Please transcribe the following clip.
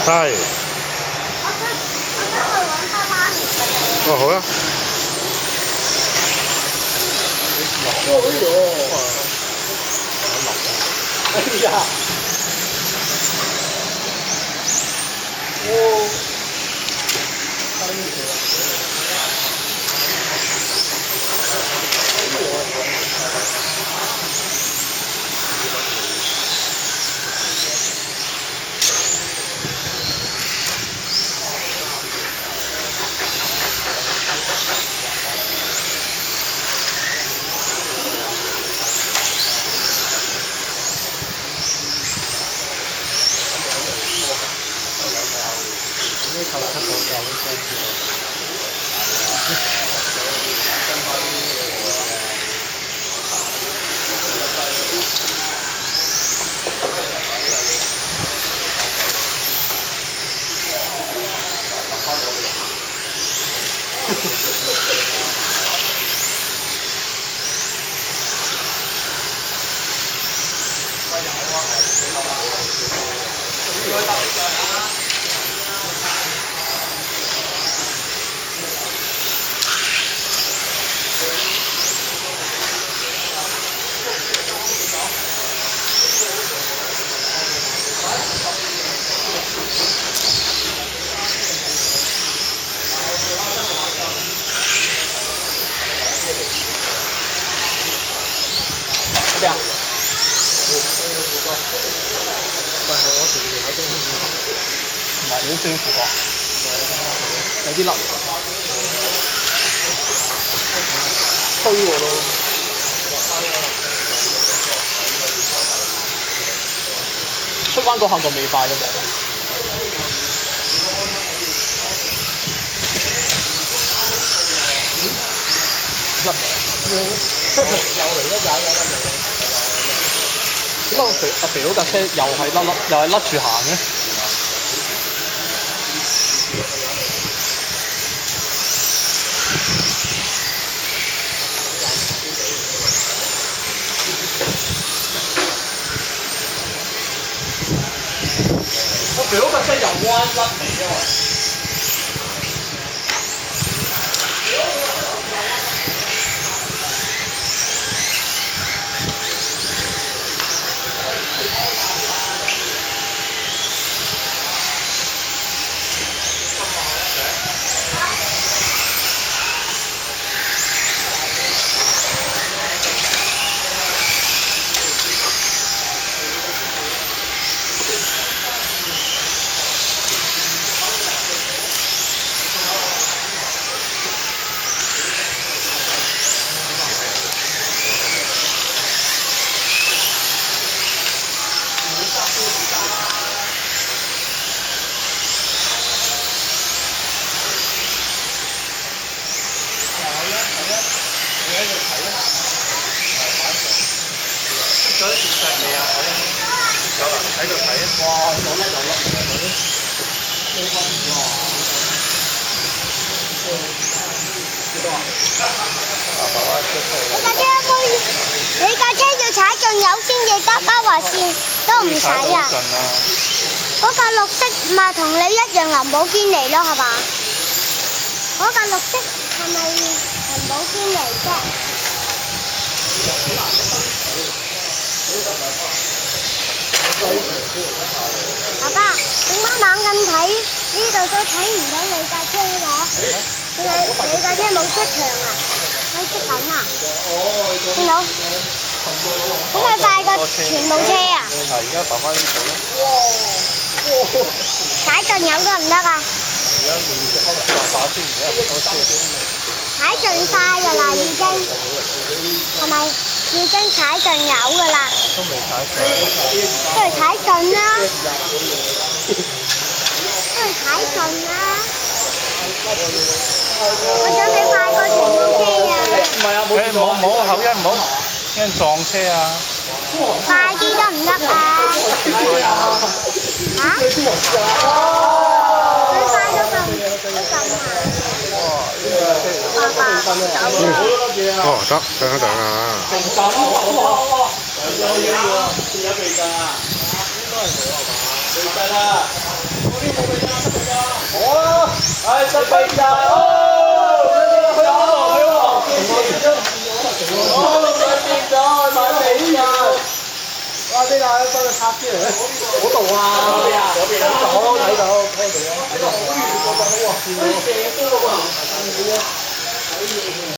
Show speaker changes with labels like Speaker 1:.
Speaker 1: 係。哦，好啊。
Speaker 2: 哎呀！咩啊？唔係你都升符角，有啲粒，推我咯。出彎嗰下就未快啫喎。又嚟一踩有得嚟。點解阿肥佬架車又係甩住行嘅？阿肥佬架車又彎甩嚟嘅喎。咗啲電掣未啊？有啦，喺度睇啊！哇，有粒，幾多啊？
Speaker 3: 你架車要踩盡油先至得，嘉華線都唔使啊！嗰架綠色咪同你一樣林寶堅尼咯，係嘛？嗰架綠色係咪林寶堅尼啫？爸爸，點解猛咁睇呢度都睇唔到你架車嘅？你架車冇出牆啊？喺出緊啊？見到？咁咪快過全部車啊？
Speaker 1: 嗱，而家浮翻呢度咧。
Speaker 3: 踩盡油得唔得啊？
Speaker 1: 而家用隻可能打先，而家我
Speaker 3: 踩盡快㗎啦，已經係咪？已經踩盡油㗎啦。
Speaker 1: 都未踩上。
Speaker 3: 都係踩盡啦。都係踩盡啦。我想你快過全部車啊！
Speaker 1: 唔係啊，冇口音，唔好，因為撞車啊！
Speaker 3: 快啲得唔得啊？嚇？最快都咁啊！爸爸，
Speaker 1: 哦，得，等啊！
Speaker 2: 有備㗎，應該係冇係嘛？最低啦！實飛㗎！哇！邊啊？幫佢拆啲嚟咧，嗰度啊！嗰邊啊？嗰邊啊？我睇到，睇到。好遠個好啊！可以射波啊！可以。